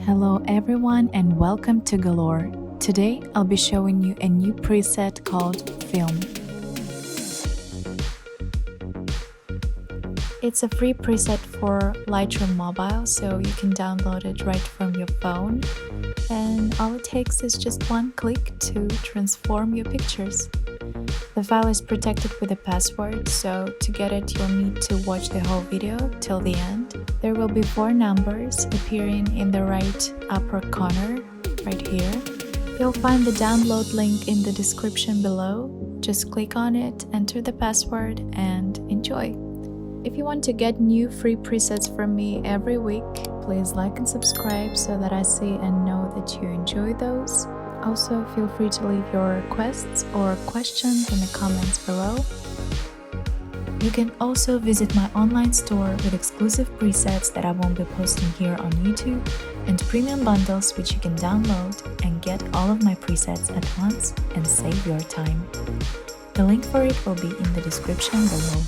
Hello everyone and welcome to Galore. Today I'll be showing you a new preset called Film. It's a free preset for Lightroom Mobile, so you can download it right from your phone. And all it takes is just one click to transform your pictures. The file is protected with a password, so to get it you'll need to watch the whole video till the end. There will be 4 numbers appearing in the right upper corner, right here. You'll find the download link in the description below. Just click on it, enter the password, and enjoy. If you want to get new free presets from me every week, please like and subscribe so that I see and know that you enjoy those. Also, feel free to leave your requests or questions in the comments below. You can also visit my online store with exclusive presets that I won't be posting here on YouTube and premium bundles which you can download and get all of my presets at once and save your time. The link for it will be in the description below.